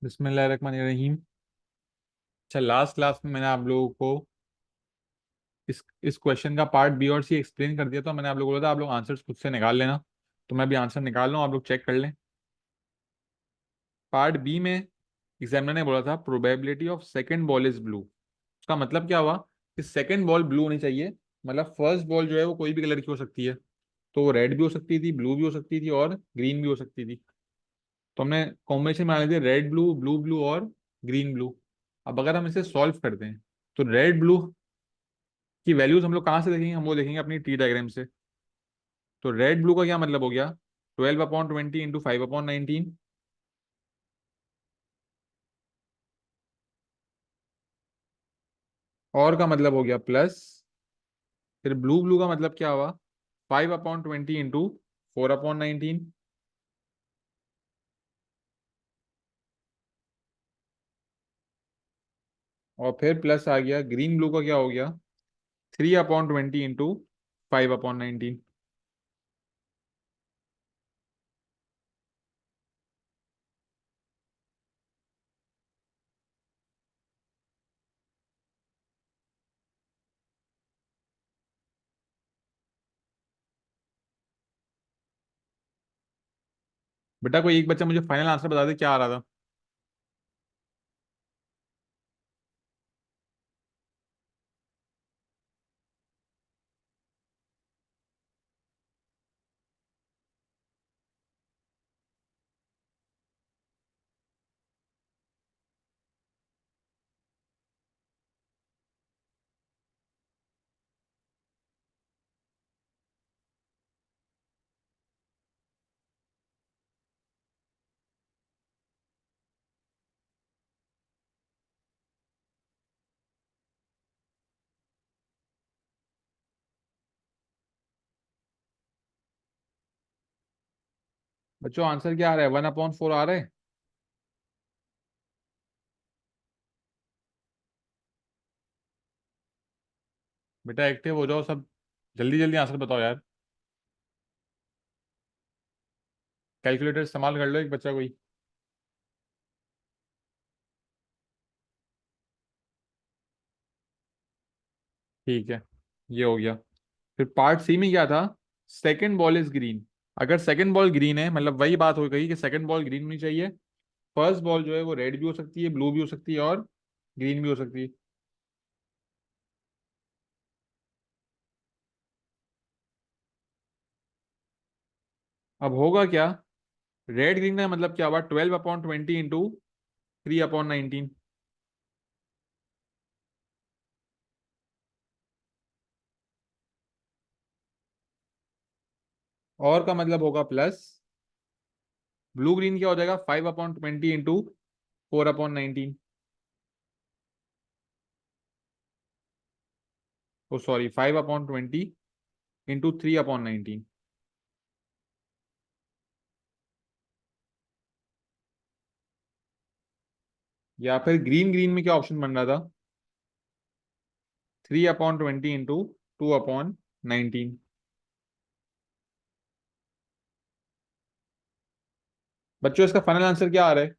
बिस्मिल्लाहिर्रहमानिर्रहीम। अच्छा, last class में मैंने आप लोगों को इस क्वेश्चन का पार्ट बी और सी एक्सप्लेन कर दिया। तो मैंने आप लोगों को बोला था आप लोग आंसर्स खुद से निकाल लेना। तो मैं भी आंसर निकाल रहा हूँ, आप लोग चेक कर लें। पार्ट बी में एग्जामिनर ने बोला था probability of second ball is blue. उसका मतलब क्या हुआ कि सेकंड बॉल ब्लू होनी चाहिए। मतलब फर्स्ट बॉल जो है वो कोई भी कलर की हो सकती है। तो वो रेड भी हो सकती थी, ब्लू भी हो सकती थी और ग्रीन भी हो सकती थी। तो हमने कॉम्बिनेशन बना लिया रेड ब्लू, ब्लू ब्लू और ग्रीन ब्लू। अब अगर हम इसे सॉल्व करते हैं तो रेड ब्लू की वैल्यूज हम लोग कहाँ से देखेंगे? हम वो देखेंगे अपनी टी डायग्राम से। तो रेड ब्लू का क्या मतलब हो गया? 12/20 इंटू 5/19। और का मतलब हो गया प्लस, फिर ब्लू ब्लू का मतलब क्या हुआ? 5/20 इंटू 4/19। और फिर प्लस आ गया ग्रीन ब्लू का क्या हो गया? 3/20 इंटू 5/19। बेटा कोई एक बच्चा मुझे फाइनल आंसर बता दे क्या आ रहा था। बच्चों आंसर क्या आ रहा है? 1/4 आ रहा है। बेटा एक्टिव हो जाओ सब, जल्दी जल्दी आंसर बताओ यार। कैलकुलेटर इस्तेमाल कर लो एक बच्चा कोई। ठीक है, ये हो गया। फिर पार्ट सी में क्या था? Second ball is green. अगर सेकंड बॉल ग्रीन है मतलब वही बात हो गई कि सेकंड बॉल ग्रीन होनी चाहिए। फर्स्ट बॉल जो है वो रेड भी हो सकती है, ब्लू भी हो सकती है और ग्रीन भी हो सकती है। अब होगा क्या? रेड ग्रीन का मतलब क्या हुआ? 12/20 इंटू 3/19। और का मतलब होगा प्लस, ब्लू ग्रीन क्या हो जाएगा? 5/20 इंटू 4/19। ओ सॉरी, 5/20 इंटू 3/19। या फिर ग्रीन ग्रीन में क्या ऑप्शन बन रहा था? 3/20 इंटू 2/19। बच्चों इसका फाइनल आंसर क्या आ रहा है?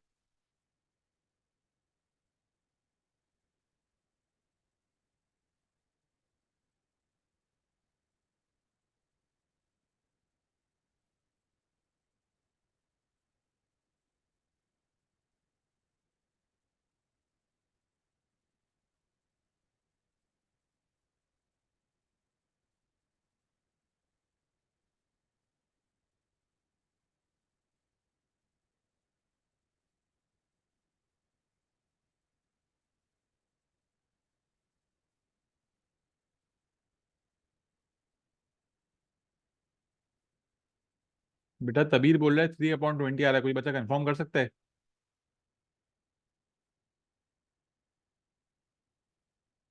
बेटा तबीर बोल रहा है 3/20 आ रहा है, कोई बच्चा कंफर्म कर सकता है?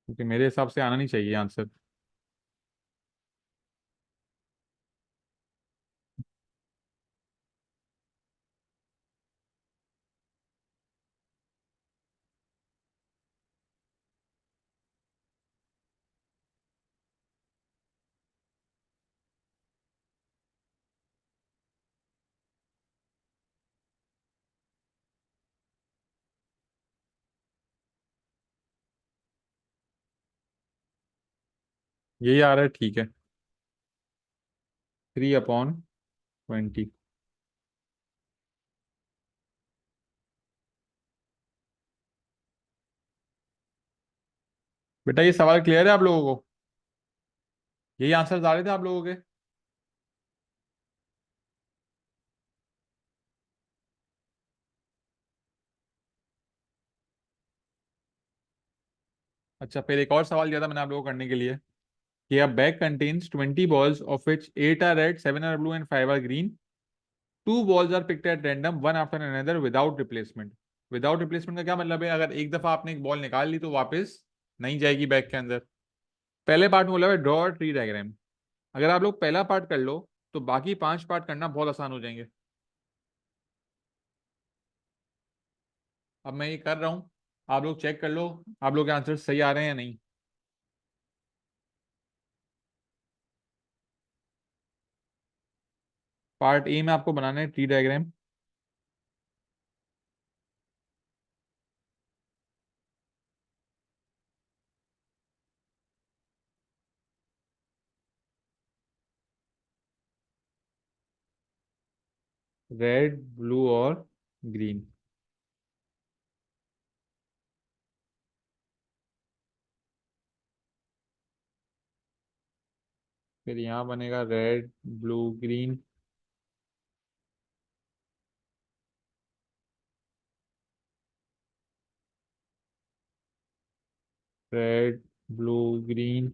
क्योंकि मेरे हिसाब से आना नहीं चाहिए आंसर। यही आ रहा है, ठीक है। 3/20। बेटा ये सवाल क्लियर है आप लोगों को? यही आंसर आ रहे थे आप लोगों के? अच्छा, फिर एक और सवाल दिया था मैंने आप लोगों को करने के लिए कि a bag contains 20 balls of which 8 are red, 7 are blue and 5 are green. Two balls are picked at random, one after another without replacement. Without replacement का क्या मतलब है? अगर एक दफा आपने एक बॉल निकाल ली तो वापस नहीं जाएगी बैग के अंदर। पहले पार्ट में बोला है ड्रॉ ट्री डायग्राम। अगर आप लोग पहला पार्ट कर लो तो बाकी 5 पार्ट करना बहुत आसान हो जाएंगे। अब मैं ये कर रहा हूँ, आप लोग चेक कर लो आप लोग के आंसर सही आ रहे हैं या नहीं। पार्ट ए में आपको बनाना है ट्री डायग्राम। रेड, ब्लू और ग्रीन। फिर यहाँ बनेगा red, blue, green. Red, blue, green.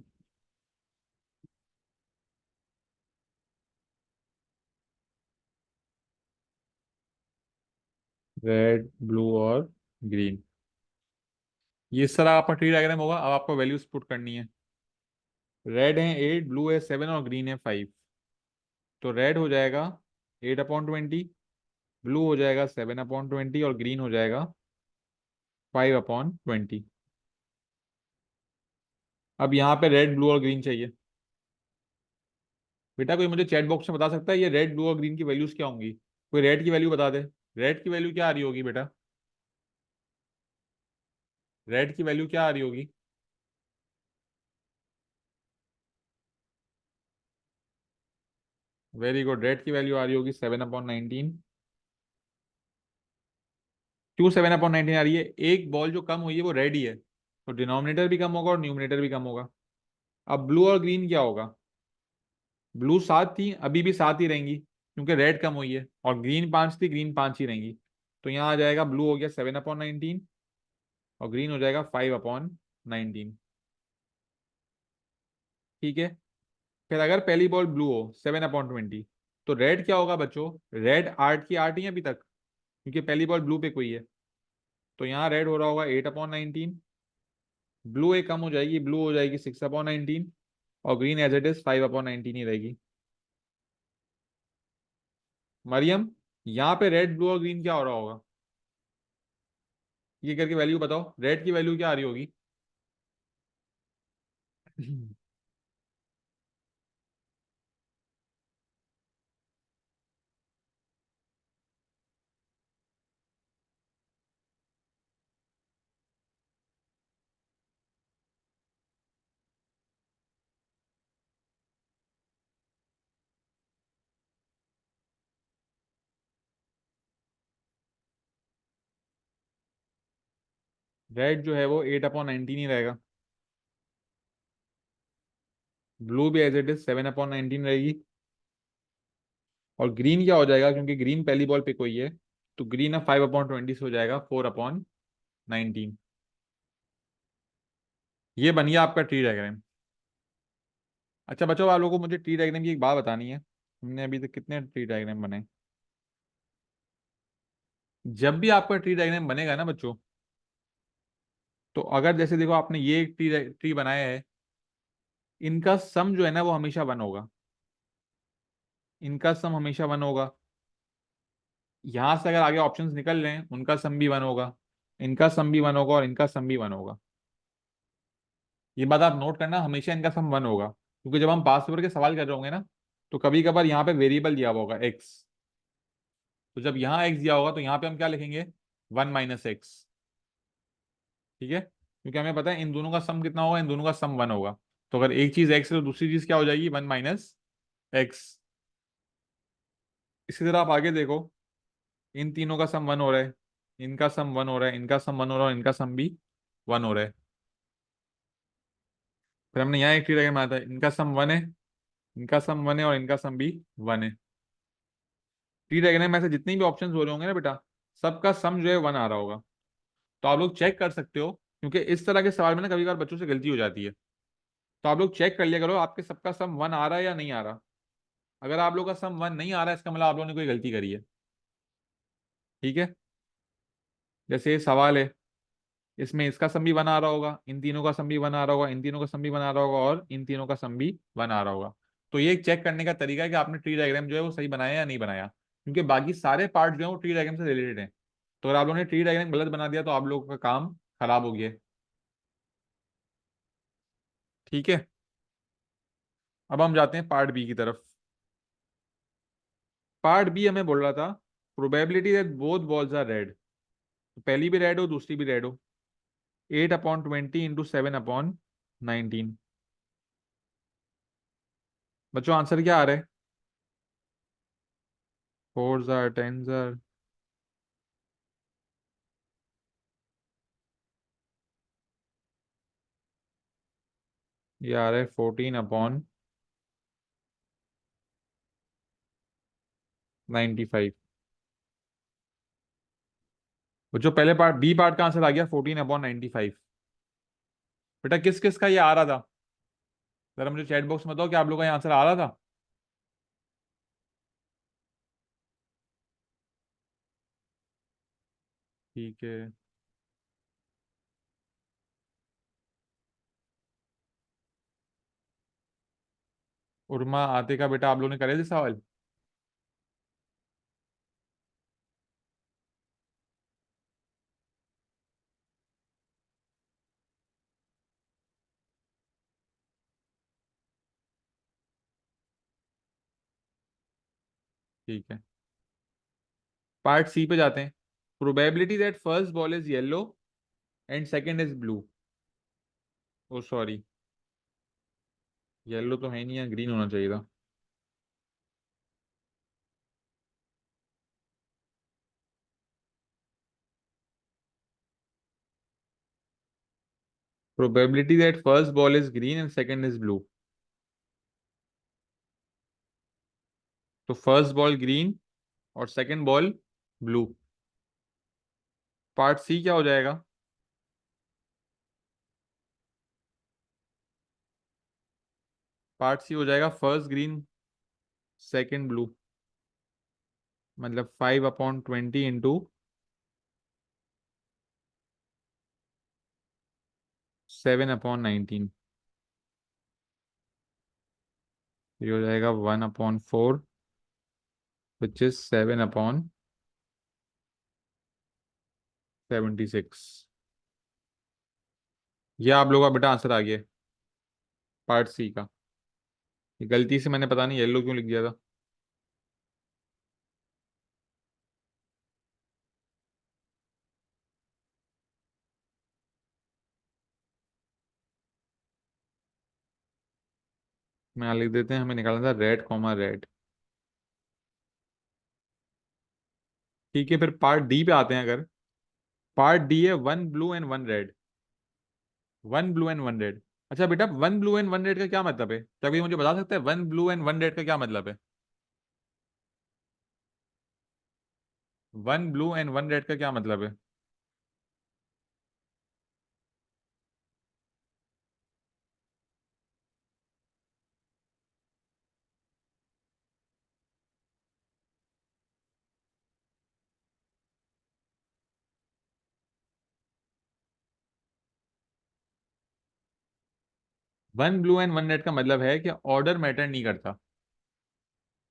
Red, blue और ग्रीन। ये इस तरह आपका ट्री डायग्राम होगा। अब आपको वैल्यूज पुट करनी है। रेड है 8, ब्लू है 7 और ग्रीन है 5। तो रेड हो जाएगा 8/20, ब्लू हो जाएगा 7/20 और ग्रीन हो जाएगा 5/20। अब यहाँ पे रेड, ब्लू और ग्रीन चाहिए। बेटा कोई मुझे चैट बॉक्स में बता सकता है ये रेड, ब्लू और ग्रीन की वैल्यूज क्या होंगी? कोई रेड की वैल्यू बता दे। रेड की वैल्यू क्या आ रही होगी बेटा? रेड की वैल्यू क्या आ रही होगी? वेरी गुड, रेड की वैल्यू आ रही होगी 7/19। क्यों 7/19 आ रही है? एक बॉल जो कम हुई है वो रेड ही है, तो डिनोमिनेटर भी कम होगा और न्यूमिनेटर भी कम होगा। अब ब्लू और ग्रीन क्या होगा? ब्लू 7 थी, अभी भी 7 ही रहेंगी क्योंकि रेड कम हुई है, और ग्रीन 5 थी, ग्रीन 5 ही रहेंगी। तो यहाँ आ जाएगा ब्लू हो गया 7/19 और ग्रीन हो जाएगा 5/19। ठीक है। फिर अगर पहली बॉल ब्लू हो 7/20, तो रेड क्या होगा बच्चों? रेड 8 की 8 ही है अभी तक, क्योंकि पहली बॉल ब्लू पे कोई है। तो यहाँ रेड हो रहा होगा 8/19। ब्लू एक कम हो जाएगी, ब्लू हो जाएगी 6/19 और ग्रीन एज इट इज 5/19 ही रहेगी। मरियम, यहाँ पे रेड, ब्लू और ग्रीन क्या हो रहा होगा? ये करके वैल्यू बताओ, रेड की वैल्यू क्या आ रही होगी? रेड जो है वो 8/19 ही रहेगा। ब्लू भी एज इट इज 7/19 रहेगी। और ग्रीन क्या हो जाएगा? क्योंकि ग्रीन पहली बॉल पे कोई है, तो ग्रीन अब 5/20 से हो जाएगा 4/19। ये बन गया आपका ट्री डायग्राम। अच्छा बच्चों, आप लोगों को मुझे ट्री डायग्राम की एक बात बतानी है। हमने अभी तक कितने ट्री डायग्राम बने? जब भी आपका ट्री डायग्राम बनेगा ना बच्चों, तो अगर जैसे देखो आपने ये एक ट्री ट्री बनाया है, इनका सम जो है ना वो हमेशा वन होगा। इनका सम हमेशा वन होगा। यहां से अगर आगे ऑप्शंस निकल रहे हैं उनका सम भी वन होगा, इनका सम भी वन होगा और इनका सम भी वन होगा। ये बात आप नोट करना, हमेशा इनका सम वन होगा, क्योंकि जब हम पास पेपर के सवाल कर रहे होंगे ना, तो कभी कभार यहाँ पे वेरिएबल दिया हुआ होगा एक्स। तो जब यहाँ एक्स दिया होगा तो यहाँ पे हम क्या लिखेंगे? 1 - x। ठीक है, क्योंकि हमें पता है इन दोनों का सम कितना होगा, इन दोनों का सम वन होगा। तो अगर एक चीज एक्स है तो दूसरी चीज क्या हो जाएगी, 1 - x। इसी तरह आप आगे देखो, इन तीनों का सम 1 हो रहा है, इनका सम 1 हो रहा है, इनका सम 1 हो रहा है, और इनका सम भी 1 हो रहा है। फिर हमने यहाँ एक ट्री डायग्राम बनाया था, इनका सम 1 है, इनका सम 1 है, और इनका सम भी 1 है। ट्री डायग्राम में ऐसे जितने भी ऑप्शन हो रहे होंगे ना बेटा, सबका सम जो है 1 आ रहा होगा। तो आप लोग चेक कर सकते हो, क्योंकि इस तरह के सवाल में ना कभी कभार बच्चों से गलती हो जाती है। तो आप लोग चेक कर लिया करो आपके सबका सम 1 आ रहा है या नहीं आ रहा। अगर आप लोग का सम 1 नहीं आ रहा है, इसका मतलब आप लोगों ने कोई गलती करी है। ठीक है। जैसे ये सवाल है, इसमें इसका सम भी 1 आ रहा होगा, इन तीनों का सम भी 1 आ रहा होगा, इन तीनों का सम भी 1 आ रहा होगा, और इन तीनों का सम भी 1 आ रहा होगा। तो ये चेक करने का तरीका है कि आपने ट्री डायग्राम जो है वो सही बनाया या नहीं बनाया, क्योंकि बाकी सारे पार्ट जो है वो ट्री डायग्राम से रिलेटेड हैं। तो अगर आप लोगों ने ट्री डायग्राम गलत बना दिया तो आप लोगों का काम खराब हो गया। ठीक है। अब हम जाते हैं पार्ट बी की तरफ। पार्ट बी हमें बोल रहा था, probability that both balls are red. तो पहली भी रेड हो, दूसरी भी रेड हो। 8/20 इंटू 7/19। बच्चों आंसर क्या आ रहा है? 4s are, 10s are. ये आ रहा है 14/95। बच्चों पहले पार्ट बी पार्ट का आंसर आ गया 14/95। बेटा किस किस का ये आ रहा था? जरा मुझे चैट बॉक्स में बताओ कि आप लोगों का ये आंसर आ रहा था। ठीक है। उर्मा आते का बेटा आप लोगों ने करे थे सवाल? ठीक है। पार्ट सी पे जाते हैं। Probability that first ball is yellow and second is blue. Oh sorry, yellow तो है नहीं है, ग्रीन होना चाहिए था। Probability that first ball is green and second is blue. तो फर्स्ट बॉल ग्रीन और second ball blue. Part C क्या हो जाएगा? पार्ट सी हो जाएगा फर्स्ट ग्रीन सेकंड ब्लू, मतलब 5/20 इंटू 7/19। ये हो जाएगा 1/4, विच इज 7/76। ये आप लोगों का बेटा आंसर आ गया पार्ट सी का। ये गलती से मैंने पता नहीं येलो क्यों लिख दिया था। मैं यहाँ लिख देते हैं, हमें निकालना था रेड कॉमा रेड। ठीक है, फिर पार्ट डी पे आते हैं। अगर पार्ट डी है 1 blue and 1 red, 1 blue and 1 red. अच्छा बेटा, 1 ब्लू एंड 1 रेड का क्या मतलब है? क्या कोई मुझे बता सकता है 1 ब्लू एंड 1 रेड का क्या मतलब है? 1 ब्लू एंड 1 रेड का क्या मतलब है? 1 ब्लू एंड 1 रेड का मतलब है कि ऑर्डर मैटर नहीं करता।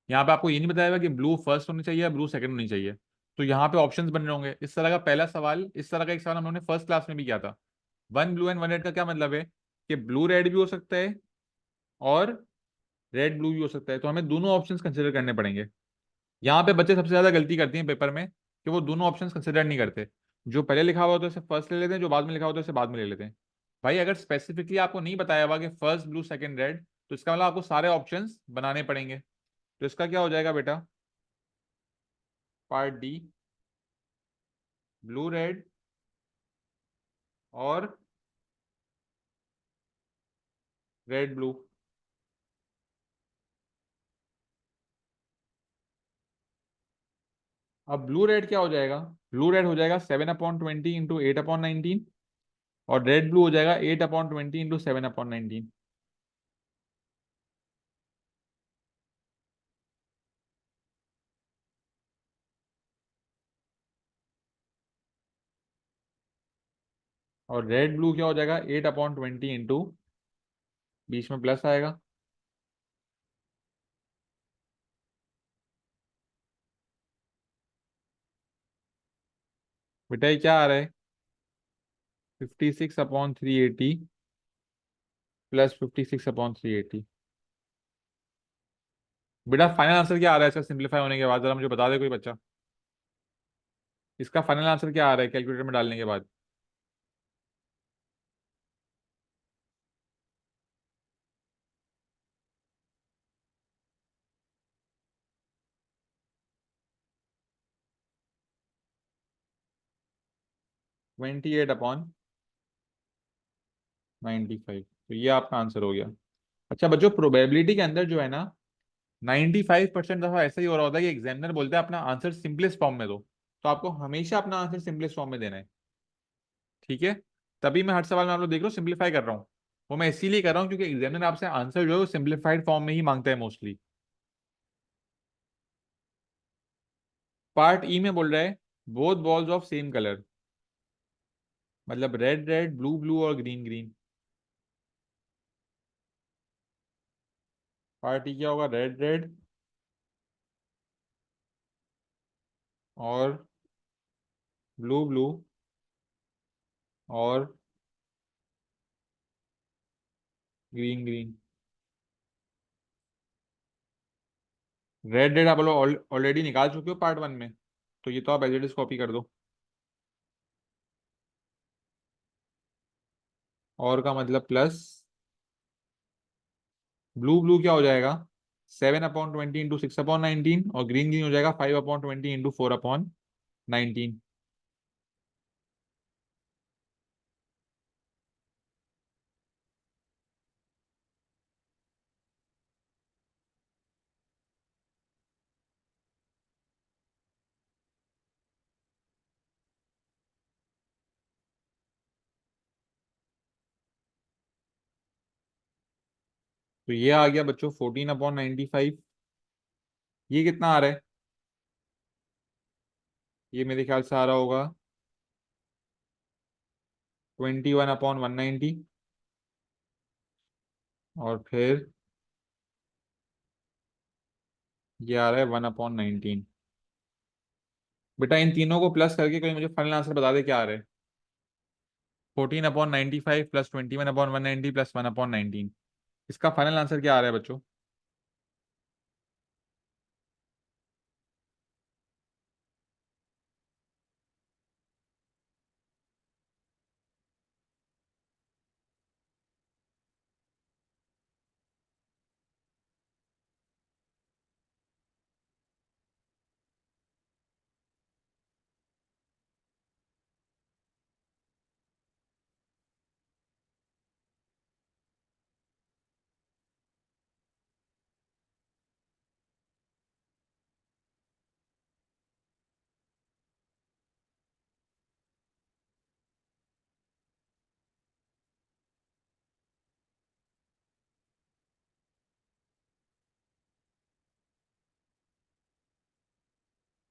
यहाँ पे आपको ये नहीं बताएगा कि ब्लू फर्स्ट होनी चाहिए या ब्लू सेकंड होनी चाहिए। तो यहाँ पे ऑप्शंस बन रहे होंगे। इस तरह का पहला सवाल, इस तरह का एक सवाल हम लोगों ने फर्स्ट क्लास में भी किया था। 1 ब्लू एंड 1 रेड का क्या मतलब है? कि ब्लू रेड भी हो सकता है और रेड ब्लू भी हो सकता है। तो हमें दोनों ऑप्शंस कंसिडर करने पड़ेंगे। यहाँ पे बच्चे सबसे ज्यादा गलती करती हैं पेपर में कि वो दोनों ऑप्शंस कंसिडर नहीं करते। जो पहले लिखा हुआ होता है उसे फर्स्ट ले लेते हैं, जो बाद में लिखा होता है उसे बाद में ले लेते हैं। भाई अगर स्पेसिफिकली आपको नहीं बताया हुआ कि फर्स्ट ब्लू सेकंड रेड, तो इसका मतलब आपको सारे ऑप्शंस बनाने पड़ेंगे। तो इसका क्या हो जाएगा बेटा, पार्ट डी, ब्लू रेड और रेड ब्लू। अब ब्लू रेड क्या हो जाएगा, ब्लू रेड हो जाएगा 7/20 इंटू 8/19, और रेड ब्लू हो जाएगा 8/20 इंटू 7/19। और रेड ब्लू क्या हो जाएगा, 8/20 इंटू, बीच में प्लस आएगा। बेटा ये क्या आ रहा है, 56/380 प्लस 56/380। बेटा फाइनल आंसर क्या आ रहा है इसका सिंपलीफाई होने के बाद, जरा मुझे बता दे कोई बच्चा, इसका फाइनल आंसर क्या आ रहा है कैलकुलेटर में डालने के बाद। 28/95, तो ये आपका आंसर हो गया। अच्छा बच्चों, प्रोबेबिलिटी के अंदर जो है ना, 95% दफा ऐसा ही हो रहा होता है कि एग्जामिनर बोलता है अपना आंसर सिंपलेस्ट फॉर्म में दो, तो आपको हमेशा अपना आंसर सिंपलेस्ट फॉर्म में देना है। ठीक है, तभी मैं हर सवाल में आप लोग देख रहे हो सिंपलीफाई कर रहा हूँ। वो मैं इसीलिए कर रहा हूँ क्योंकि एग्जामिनर आपसे आंसर जो है वो सिंपलीफाइड फॉर्म में ही मांगता है मोस्टली। पार्ट ई में बोल रहा है both balls of same colour, मतलब रेड रेड, ब्लू ब्लू और ग्रीन ग्रीन। पार्ट ई क्या होगा, रेड रेड और ब्लू ब्लू और ग्रीन ग्रीन। रेड रेड आप लोग ऑलरेडी निकाल चुके हो पार्ट वन में, तो ये तो आप एज इट इज कॉपी कर दो। और का मतलब प्लस, ब्लू ब्लू क्या हो जाएगा, 7/20 इंटू 6/19, और ग्रीन ग्रीन हो जाएगा 5/20 इंटू 4/19। तो ये आ गया बच्चों 14/95। ये कितना आ रहा है, ये मेरे ख्याल से आ रहा होगा 21/190, और फिर ये आ रहा है 1/19। बेटा इन तीनों को प्लस करके कोई मुझे फाइनल आंसर बता दे क्या आ रहा है। 14/95 प्लस 21/190 प्लस 1/19, इसका फाइनल आंसर क्या आ रहा है बच्चों।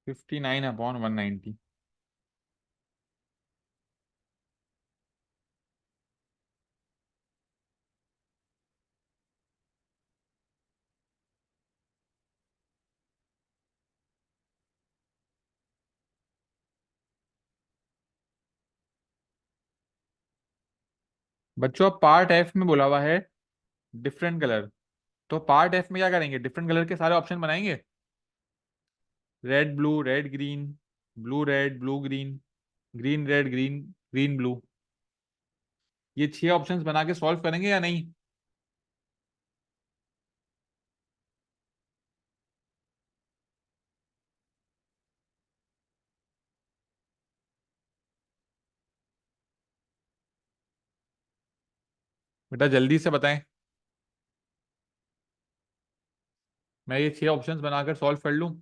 59/190। बच्चों अब पार्ट एफ में बोला हुआ है डिफरेंट कलर, तो पार्ट एफ में क्या करेंगे, डिफरेंट कलर के सारे ऑप्शन बनाएंगे। Red blue, red green, blue red, blue green, green red, green green blue. ये 6 ऑप्शंस बना के सॉल्व करेंगे या नहीं? बेटा जल्दी से बताएं। मैं ये 6 ऑप्शंस बनाकर सॉल्व कर लूं?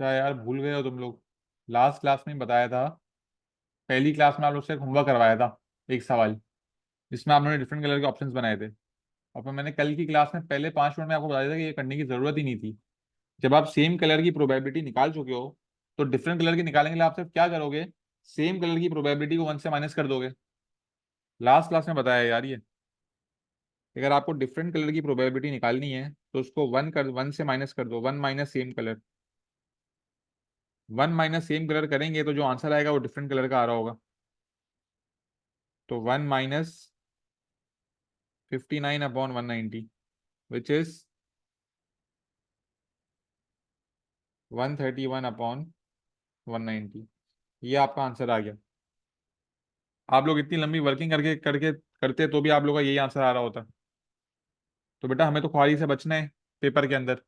क्या यार भूल गए हो तुम लोग? लास्ट क्लास में बताया था, पहली क्लास में आप लोग से होमवर्क करवाया था, एक सवाल जिसमें आप लोगों ने डिफरेंट कलर के ऑप्शंस बनाए थे। और फिर मैंने कल की क्लास में पहले 5 मिनट में आपको बताया था कि ये करने की जरूरत ही नहीं थी। जब आप सेम कलर की प्रोबेबिलिटी निकाल चुके हो तो डिफरेंट कलर की निकालने के लिए आप सिर्फ क्या करोगे, सेम कलर की प्रोबेबिलिटी को 1 से माइनस कर दोगे। लास्ट क्लास में बताया यार ये। अगर आपको डिफरेंट कलर की प्रोबेबिलिटी निकालनी है तो उसको 1 से माइनस कर दो, 1 - सेम कलर। 1 - सेम कलर करेंगे तो जो आंसर आएगा वो डिफरेंट कलर का आ रहा होगा। तो 1 - 59/190 विच इज 131/190। ये आपका आंसर आ गया। आप लोग इतनी लंबी वर्किंग करके करके करते तो भी आप लोग का यही आंसर आ रहा होता। तो बेटा हमें तो ख्वारी से बचना है पेपर के अंदर।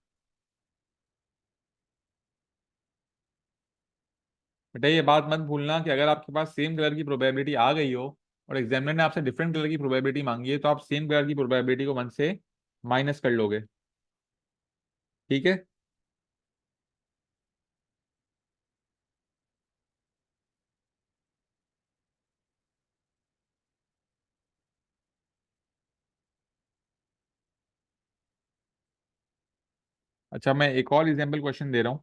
बेटा ये बात मत भूलना कि अगर आपके पास सेम कलर की प्रोबेबिलिटी आ गई हो और एग्जामिनर ने आपसे डिफरेंट कलर की प्रोबेबिलिटी मांगी है तो आप सेम कलर की प्रोबेबिलिटी को 1 से माइनस कर लोगे। ठीक है। अच्छा मैं एक और एग्जाम्पल क्वेश्चन दे रहा हूँ।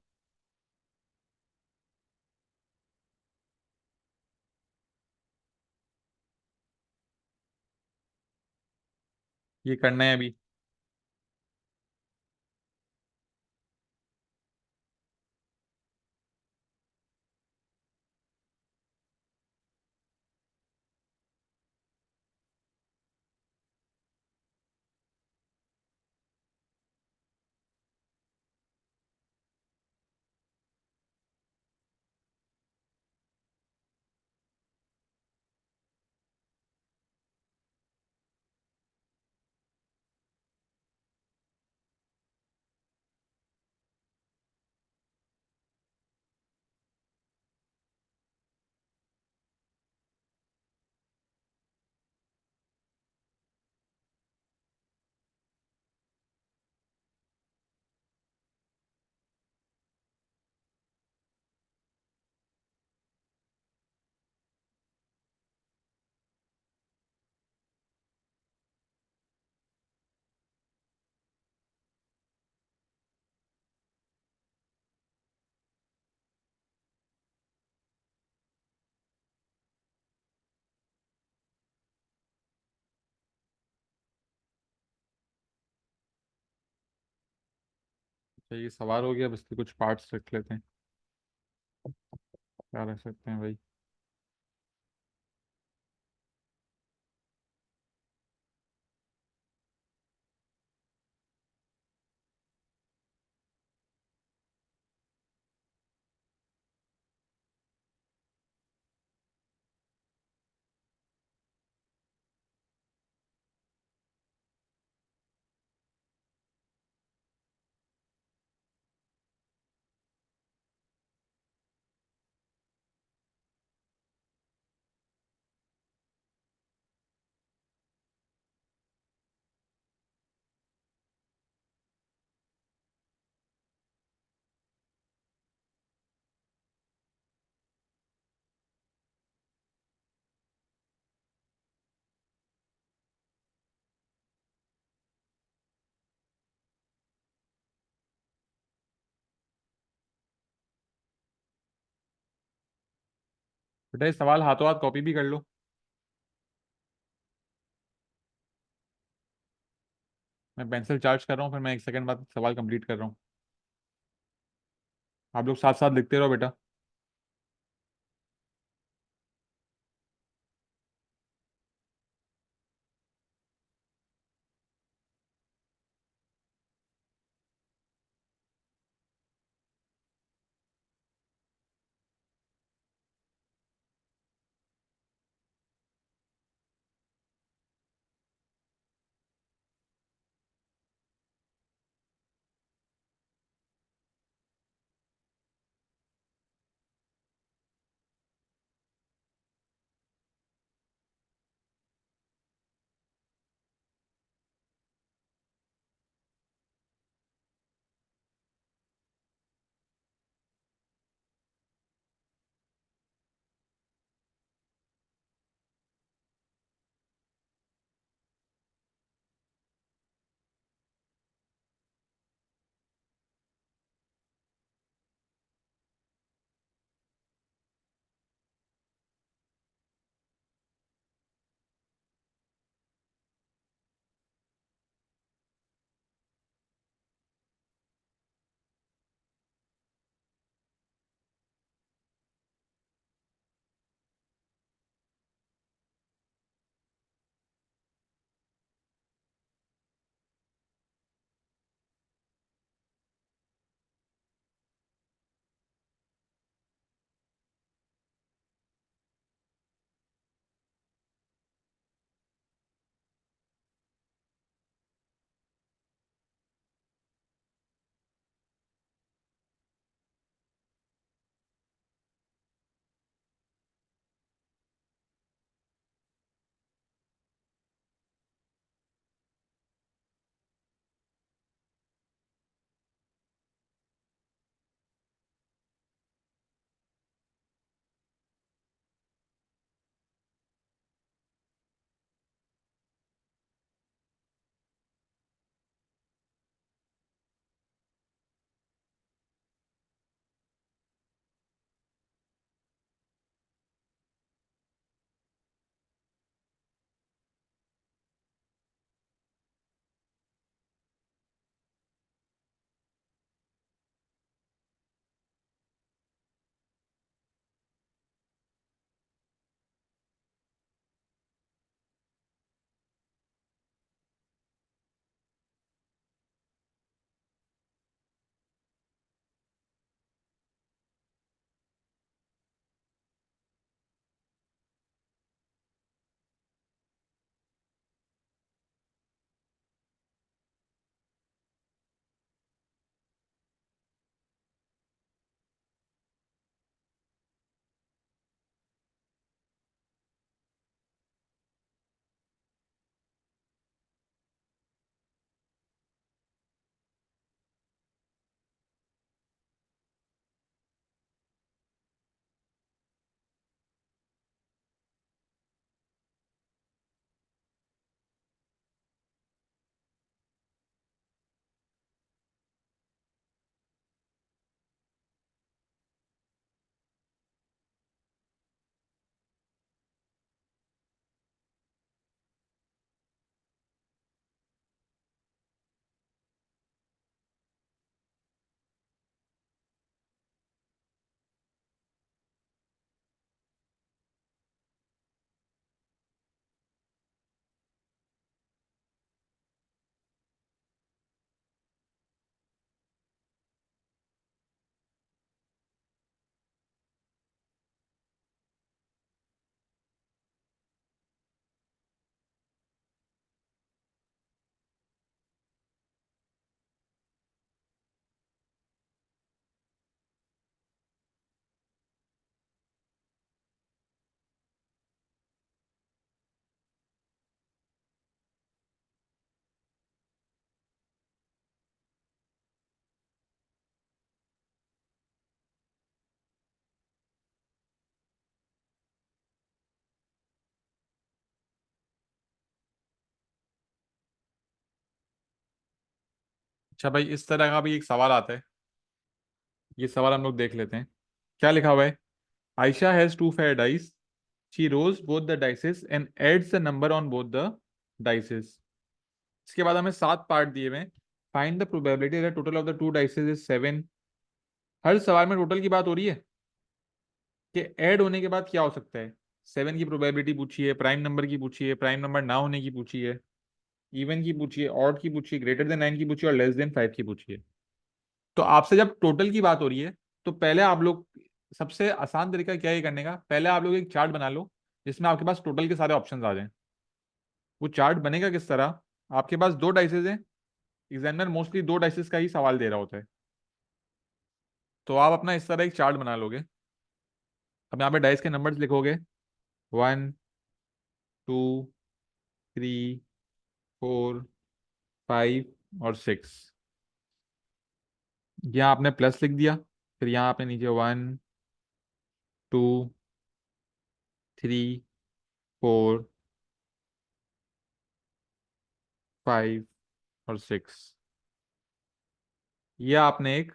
ये करना है अभी। अच्छा ये सवाल हो गया, बस इसके कुछ पार्ट्स रख लेते हैं। क्या रख सकते हैं भाई? बेटा ये सवाल हाथों हाथ कॉपी भी कर लो। मैं पेंसिल चार्ज कर रहा हूँ, फिर मैं 1 सेकंड बाद सवाल कंप्लीट कर रहा हूँ। आप लोग साथ साथ लिखते रहो बेटा। अच्छा भाई, इस तरह का भी एक सवाल आता है। ये सवाल हम लोग देख लेते हैं। क्या लिखा हुआ है? Ayesha has two fair dice, she rolls both the dices and adds the number on both the dices. इसके बाद हमें 7 पार्ट दिए हुए हैं। Find the probability that total of the two dice is 7। हर सवाल में टोटल की बात हो रही है कि ऐड होने के बाद क्या हो सकता है। 7 की प्रोबेबिलिटी पूछी है, प्राइम नंबर की पूछी है, प्राइम नंबर ना होने की पूछी है, इवन की पूछी है, ऑड की पूछी है, ग्रेटर देन 9 की पूछी है और लेस देन 5 की पूछी है। तो आपसे जब टोटल की बात हो रही है, तो पहले आप लोग, सबसे आसान तरीका क्या है करने का, पहले आप लोग एक चार्ट बना लो जिसमें आपके पास टोटल के सारे ऑप्शंस आ जाएं। वो चार्ट बनेगा किस तरह? आपके पास दो डाइसेस हैं। एग्जामिनर मोस्टली दो डाइसेस का ही सवाल दे रहा होता है। तो आप अपना इस तरह एक चार्ट बना लोगे। अब यहाँ पे डाइस के नंबर्स लिखोगे, 1 2 3 4 5 और 6। यहाँ आपने प्लस लिख दिया, फिर यहाँ आपने नीचे 1 2 3 4 5 और 6। ये आपने एक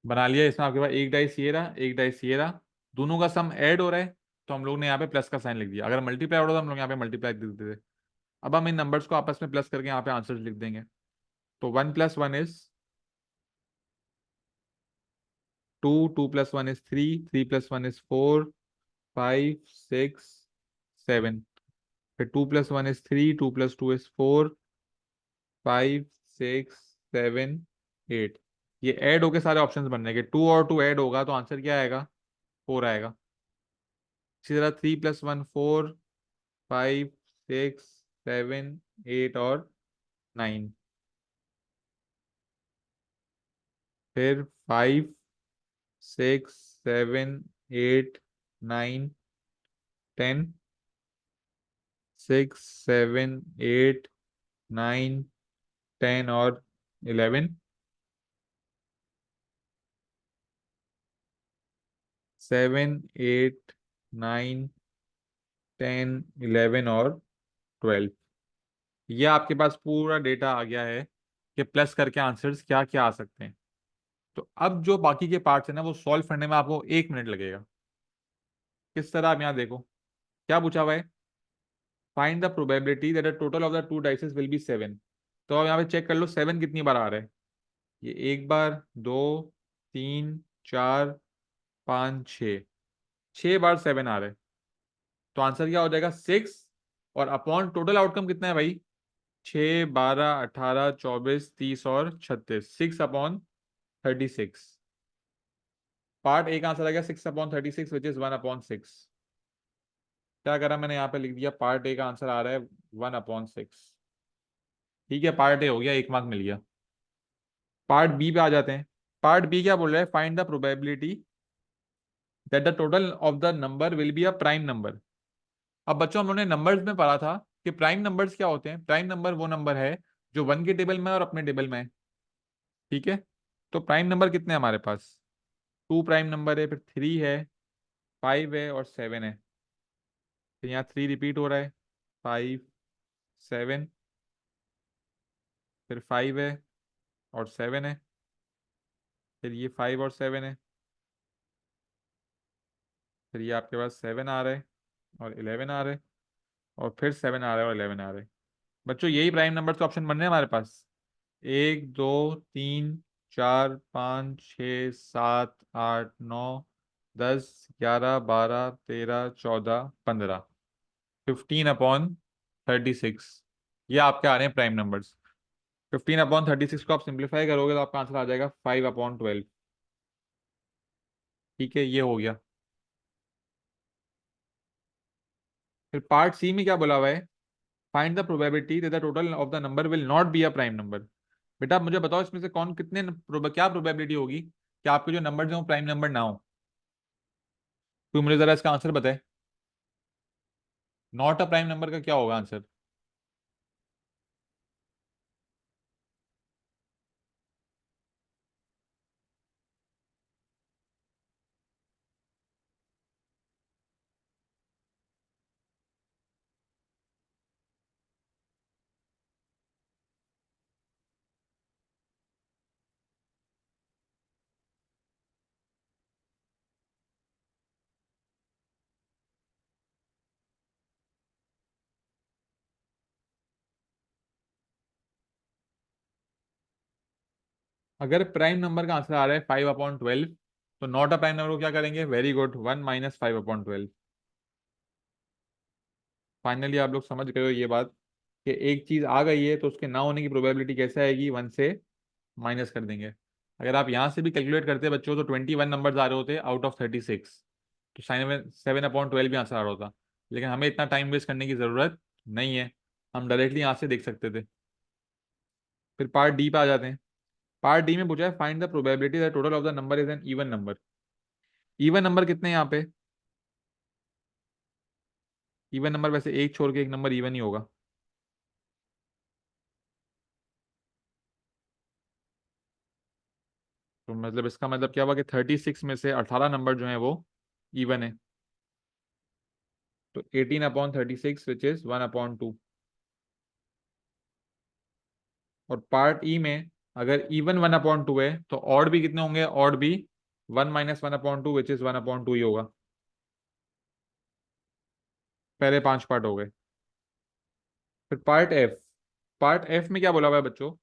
बना लिया। इसमें आपके पास एक डाइस ये रहा, एक डाइस ये रहा, दोनों का सम ऐड हो रहा है, तो हम लोग ने यहाँ पे प्लस का साइन लिख दिया। अगर मल्टीप्लाई हो रहा था, हम लोग यहाँ पे मल्टीप्लाई लिख देते थे। अब हम इन नंबर्स को आपस में प्लस करके यहाँ पे आंसर लिख देंगे। तो 1 + 1 = 2, 2 + 1 = 3, 3 + 1 = 4, 5 6 7। फिर 2 + 1 = 3, 2 + 2 = 4, 5 6 7 8। ये ऐड होके सारे ऑप्शंस बनने के, 2 और 2 ऐड होगा तो आंसर क्या आएगा? 4 आएगा। इसी तरह 3 + 1 = 4, 5 6 7 8 और 9। फिर 5 6 7 8 9 10, 6 7 8 9 10 और 11। 7 8 9 10 11 और 12। ये आपके पास पूरा डेटा आ गया है कि प्लस करके आंसर्स क्या क्या आ सकते हैं। तो अब जो बाकी के पार्ट्स हैं ना, वो सॉल्व करने में आपको 1 मिनट लगेगा। किस तरह? आप यहाँ देखो क्या पूछा हुआ है। Find the probability that the total of the two dices will be 7। तो अब यहाँ पे चेक कर लो 7 कितनी बार आ रहा है। ये 1 बार, 2 3 4 5 6, 6 बार 7 आ रहा है। तो आंसर क्या हो जाएगा? 6। और अपॉन टोटल आउटकम कितना है भाई? 6 12 18 24 30 और 36, 6/36। पार्ट ए का आंसर आ गया 6/36, विच इज 1/6। क्या करा मैंने? यहाँ पे लिख दिया पार्ट ए का आंसर आ रहा है 1/6। ठीक है, पार्ट ए हो गया, 1 मार्क मिल गया। पार्ट बी पे आ जाते हैं। पार्ट बी क्या बोल रहा है? Find the probability that the total of the number will be a prime number. अब बच्चों, हम लोगों ने नंबर्स में पढ़ा था कि प्राइम नंबर्स क्या होते हैं। प्राइम नंबर वो नंबर है जो 1 के टेबल में है और अपने टेबल में है। ठीक है। तो प्राइम नंबर कितने हैं हमारे पास? 2 प्राइम नंबर है, फिर 3 है, 5 है और 7 है। फिर यहाँ 3 रिपीट हो रहा है, 5 7, फिर 5 है और 7 है, फिर ये 5 और 7 है, फिर ये आपके पास 7 आ रहा है और 11 आ रहा है, और फिर 7 आ रहा है और 11 आ रहा है। बच्चों, यही प्राइम नंबर के ऑप्शन बन रहे हैं हमारे पास। 1 2 3 4 5 6 7 8 9 10 11 12 13 14 15/36। ये आपके आ रहे हैं प्राइम नंबर्स। 15/36 को आप सिंप्लीफाई करोगे तो आपका आंसर आ जाएगा 5/12। ठीक है, ये हो गया। फिर पार्ट सी में क्या बोला हुआ है? Find the probability that the total of the number will not be a prime number. बेटा आप मुझे बताओ, इसमें से कौन कितने क्या प्रोबेबिलिटी होगी कि आपके जो नंबर हैं वो प्राइम नंबर ना हो? कोई मुझे जरा इसका आंसर बताए। नॉट अ प्राइम नंबर का क्या होगा आंसर? अगर प्राइम नंबर का आंसर आ रहा है 5/12, तो नॉट अ प्राइम नंबर को क्या करेंगे? Very good, 1 - 5/12। फाइनली आप लोग समझ गए हो ये बात कि एक चीज आ गई है तो उसके ना होने की प्रोबेबिलिटी कैसे आएगी? 1 से माइनस कर देंगे। अगर आप यहाँ से भी कैलकुलेट करते बच्चों तो 21 नंबर आ रहे होते आउट ऑफ 36, तो साइन 7/12 भी आंसर आ रहा होता। लेकिन हमें इतना टाइम वेस्ट करने की जरूरत नहीं है, हम डायरेक्टली यहाँ से देख सकते थे। फिर पार्ट डी पे आ जाते हैं। पार्ट डी में पूछा है find the probability that total of the number is an even number. Even number कितने हैं यहाँ पे? इवन नंबर वैसे एक छोड़ के एक नंबर इवन ही होगा। तो मतलब इसका मतलब क्या हुआ कि 36 में से 18 नंबर जो है वो इवन है। तो 18/36 विच इज 1/2। और पार्ट ई में अगर इवन 1/2 है तो ऑड भी कितने होंगे? ऑड भी 1 - 1/2 विच इज 1/2 ही होगा। पहले 5 पार्ट हो गए। फिर पार्ट एफ। पार्ट एफ में क्या बोला हुआ है बच्चों?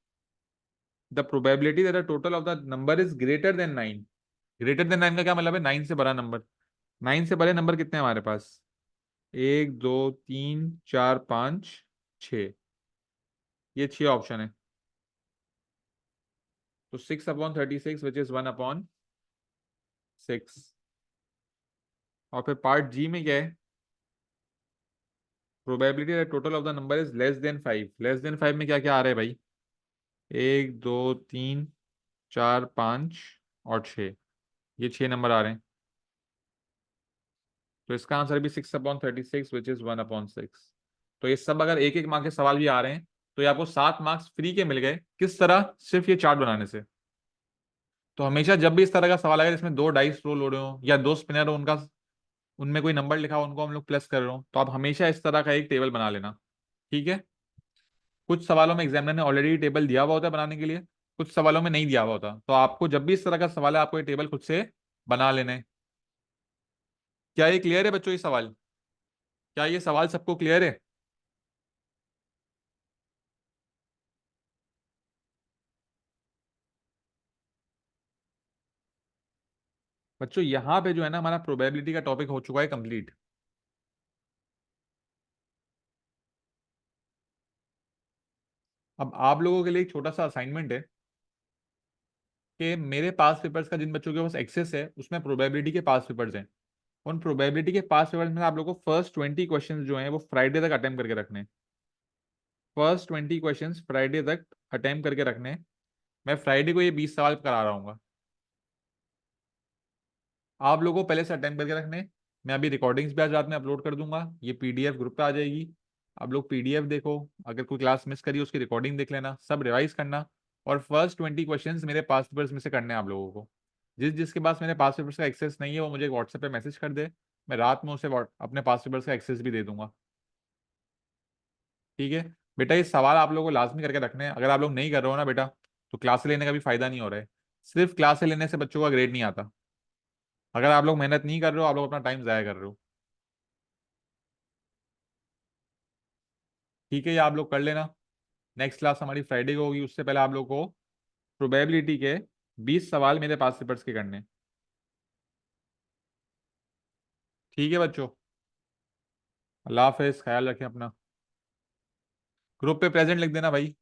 The probability that the total of the number is greater than 9। Greater than 9 का क्या मतलब है? 9 से बड़ा नंबर। 9 से बड़े नंबर कितने हैं हमारे पास? 1 2 3 4 5 6। ये 6 ऑप्शन है। तो 6/36 विच इज 1/6। और फिर पार्ट जी में क्या है? Probability that total of the number is less than 5। Less than 5 में क्या क्या आ रहा है भाई? 1 2 3 4 5 और 6। ये 6 नंबर आ रहे हैं। तो इसका आंसर भी 6/36 विच इज 1/6। तो ये सब अगर एक एक मार्क के सवाल भी आ रहे हैं तो ये आपको 7 मार्क्स फ्री के मिल गए। किस तरह? सिर्फ ये चार्ट बनाने से। तो हमेशा जब भी इस तरह का सवाल आएगा जिसमें दो डाइस रोल हो रहे हो या दो स्पिनर हो, उनका उनमें कोई नंबर लिखा हो, उनको हम लोग प्लस कर रहे हो, तो आप हमेशा इस तरह का एक टेबल बना लेना। ठीक है? कुछ सवालों में एग्जामिनर ने ऑलरेडी टेबल दिया हुआ होता है बनाने के लिए, कुछ सवालों में नहीं दिया हुआ होता, तो आपको जब भी इस तरह का सवाल है आपको ये टेबल खुद से बना लेना है। क्या ये क्लियर है बच्चों? ये सवाल, क्या ये सवाल सबको क्लियर है? बच्चों यहाँ पे जो है ना हमारा प्रोबेबिलिटी का टॉपिक हो चुका है कंप्लीट। अब आप लोगों के लिए एक छोटा सा असाइनमेंट है कि मेरे पास पेपर्स का जिन बच्चों के पास एक्सेस है उसमें प्रोबेबिलिटी के पास पेपर्स हैं। उन प्रोबेबिलिटी के पास पेपर्स में आप लोगों को फर्स्ट 20 क्वेश्चन जो हैं वो फ्राइडे तक अटेम्प्ट करके रखने हैं। फर्स्ट 20 क्वेश्चन फ्राइडे तक अटेम्प्ट करके रखने हैं। मैं फ्राइडे को ये 20 सवाल करा रहा हूँ। आप लोगों को पहले से अटेम्प्ट करके रखने हैं। मैं अभी रिकॉर्डिंग्स भी आज रात में अपलोड कर दूंगा, ये पीडीएफ ग्रुप पे आ जाएगी। आप लोग पीडीएफ देखो, अगर कोई क्लास मिस करी उसकी रिकॉर्डिंग देख लेना, सब रिवाइज करना। और फर्स्ट 20 क्वेश्चंस मेरे पास पेपर्स में से करने हैं आप लोगों को। जिसके पास मेरे पास पेपर्स का एक्सेस नहीं है वो मुझे व्हाट्सएप पे मैसेज कर दे, मैं रात में उसे अपने पास पेपर्स का एक्सेस भी दे दूंगा। ठीक है? बेटा ये सवाल आप लोगों को लाजमी करके रखने हैं। अगर आप लोग नहीं कर रहे हो ना बेटा, तो क्लास लेने का भी फायदा नहीं हो रहा है। सिर्फ क्लास लेने से बच्चों का ग्रेड नहीं आता। अगर आप लोग मेहनत नहीं कर रहे हो आप लोग अपना टाइम जाया कर रहे हो। ठीक है, ये आप लोग कर लेना। नेक्स्ट क्लास हमारी फ्राइडे को होगी, उससे पहले आप लोग को प्रोबेबिलिटी के 20 सवाल मेरे पास पेपर्स के करने हैं। ठीक है बच्चों, अल्लाह हाफिज, ख्याल रखें अपना। ग्रुप पे प्रेजेंट लिख देना भाई।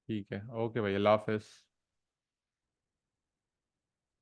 ठीक है, ओके भाई, अल्लाह हाफिज।